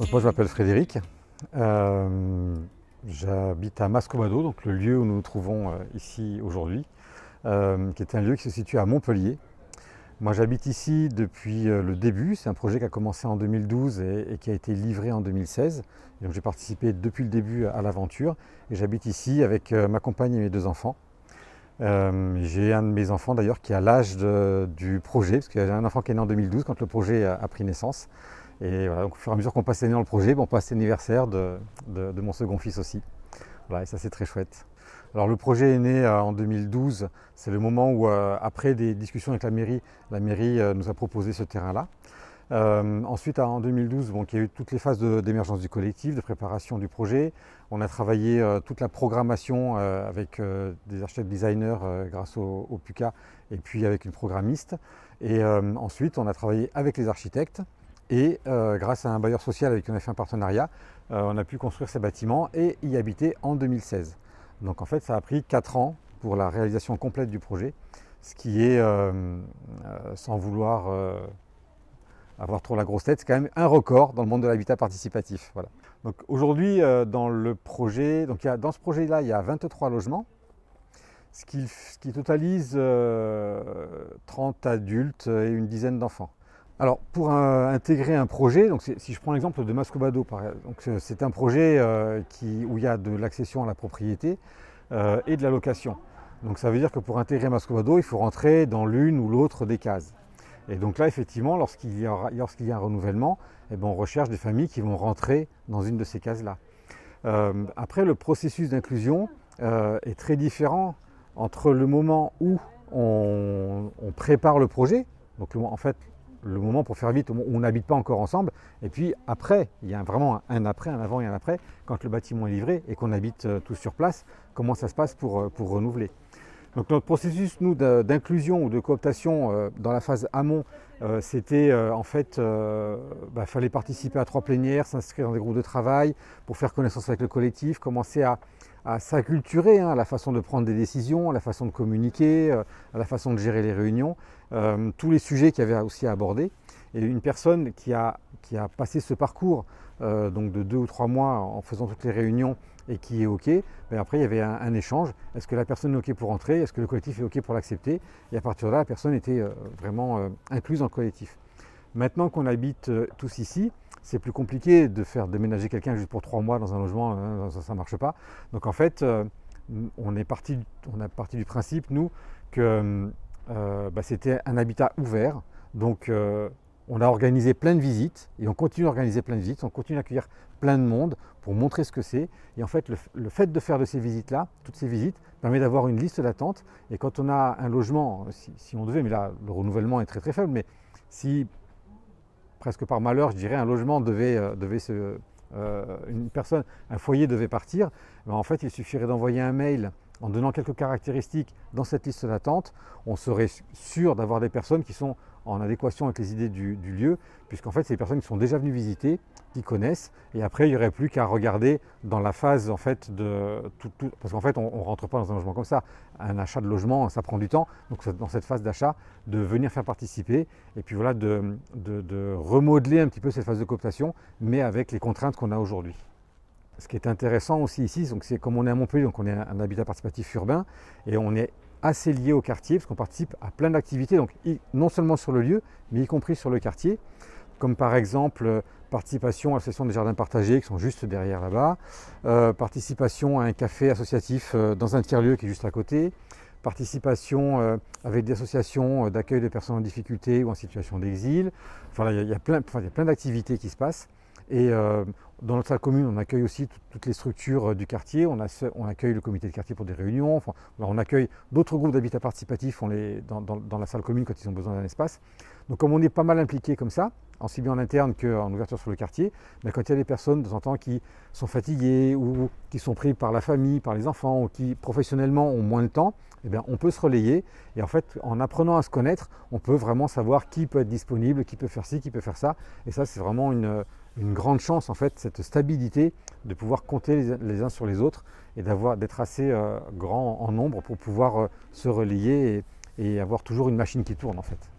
Donc moi je m'appelle Frédéric, j'habite à Mascobado, donc le lieu où nous nous trouvons ici aujourd'hui, qui est un lieu qui se situe à Montpellier. Moi j'habite ici depuis le début, c'est un projet qui a commencé en 2012 et qui a été livré en 2016. Et donc j'ai participé depuis le début à l'aventure et j'habite ici avec ma compagne et mes deux enfants. J'ai un de mes enfants d'ailleurs qui a l'âge du projet, parce que j'ai un enfant qui est né en 2012 quand le projet a pris naissance. Et voilà, donc au fur et à mesure qu'on passe l'année dans le projet, on passe l'anniversaire de mon second fils aussi. Voilà, et ça c'est très chouette. Alors le projet est né en 2012, c'est le moment où après des discussions avec la mairie nous a proposé ce terrain-là. Ensuite en 2012, il y a eu toutes les phases d'émergence du collectif, de préparation du projet. On a travaillé toute la programmation avec des architectes designers grâce au PUCA et puis avec une programmiste. Et ensuite on a travaillé avec les architectes. Et grâce à un bailleur social avec qui on a fait un partenariat, on a pu construire ces bâtiments et y habiter en 2016. Donc en fait, ça a pris 4 ans pour la réalisation complète du projet, ce qui est, sans vouloir avoir trop la grosse tête, c'est quand même un record dans le monde de l'habitat participatif. Voilà. Donc aujourd'hui, dans le projet, dans ce projet-là, il y a 23 logements, ce qui totalise 30 adultes et une dizaine d'enfants. Alors pour intégrer un projet, donc si je prends l'exemple de Mascobado, c'est un projet où il y a de l'accession à la propriété et de la location. Donc ça veut dire que pour intégrer Mascobado, il faut rentrer dans l'une ou l'autre des cases. Et donc là, effectivement, lorsqu'il y a un renouvellement, on recherche des familles qui vont rentrer dans une de ces cases-là. Après, le processus d'inclusion est très différent entre le moment où on prépare le projet, donc en fait, le moment pour faire vite où on n'habite pas encore ensemble, et puis après, il y a vraiment un après, un avant et un après, quand le bâtiment est livré et qu'on habite tous sur place, comment ça se passe pour renouveler. Donc notre processus, nous, d'inclusion ou de cooptation dans la phase amont, c'était en fait, fallait participer à 3 plénières, s'inscrire dans des groupes de travail pour faire connaissance avec le collectif, commencer à s'acculturer à la façon de prendre des décisions, à la façon de communiquer, à la façon de gérer les réunions, tous les sujets qu'il y avait aussi à aborder. Et une personne qui a passé ce parcours donc de 2 ou 3 mois en faisant toutes les réunions et qui est OK, après il y avait un échange. Est-ce que la personne est OK pour entrer? Est-ce que le collectif est OK pour l'accepter? Et à partir de là, la personne était vraiment incluse dans le collectif. Maintenant qu'on habite tous ici, c'est plus compliqué de faire déménager quelqu'un juste pour 3 mois dans un logement, ça ne marche pas. Donc en fait, on a parti du principe, nous, que c'était un habitat ouvert. Donc on a organisé plein de visites et on continue à organiser plein de visites, on continue à accueillir plein de monde pour montrer ce que c'est. Et en fait, le fait de faire de ces visites-là, toutes ces visites, permet d'avoir une liste d'attente. Et quand on a un logement, si on devait, mais là le renouvellement est très très faible, mais si presque par malheur, je dirais, un logement une personne, un foyer devait partir, en fait, il suffirait d'envoyer un mail en donnant quelques caractéristiques dans cette liste d'attente. On serait sûr d'avoir des personnes qui sont en adéquation avec les idées du lieu, puisqu'en fait, c'est des personnes qui sont déjà venues visiter, qui connaissent, et après, il n'y aurait plus qu'à regarder dans la phase, en fait, parce qu'en fait, on ne rentre pas dans un logement comme ça. Un achat de logement, ça prend du temps, donc dans cette phase d'achat, de venir faire participer, et puis voilà, de remodeler un petit peu cette phase de cooptation, mais avec les contraintes qu'on a aujourd'hui. Ce qui est intéressant aussi ici, c'est comme on est à Montpellier, donc on est un habitat participatif urbain, et on est assez lié au quartier, parce qu'on participe à plein d'activités, donc non seulement sur le lieu, mais y compris sur le quartier, comme par exemple participation à l'association des jardins partagés qui sont juste derrière là-bas, participation à un café associatif dans un tiers-lieu qui est juste à côté, participation avec des associations d'accueil de personnes en difficulté ou en situation d'exil. Enfin, il y a plein d'activités qui se passent. Et dans notre salle commune, on accueille aussi toutes les structures du quartier. On accueille le comité de quartier pour des réunions. Enfin, on accueille d'autres groupes d'habitat participatif dans la salle commune quand ils ont besoin d'un espace. Donc comme on est pas mal impliqué comme ça, aussi bien en interne qu'en ouverture sur le quartier, quand il y a des personnes de temps en temps qui sont fatiguées ou qui sont prises par la famille, par les enfants ou qui professionnellement ont moins de temps, on peut se relayer. Et en fait, en apprenant à se connaître, on peut vraiment savoir qui peut être disponible, qui peut faire ci, qui peut faire ça. Et ça, c'est vraiment une grande chance, en fait, cette stabilité de pouvoir compter les uns sur les autres et d'être assez grand en nombre pour pouvoir se relayer et avoir toujours une machine qui tourne, en fait.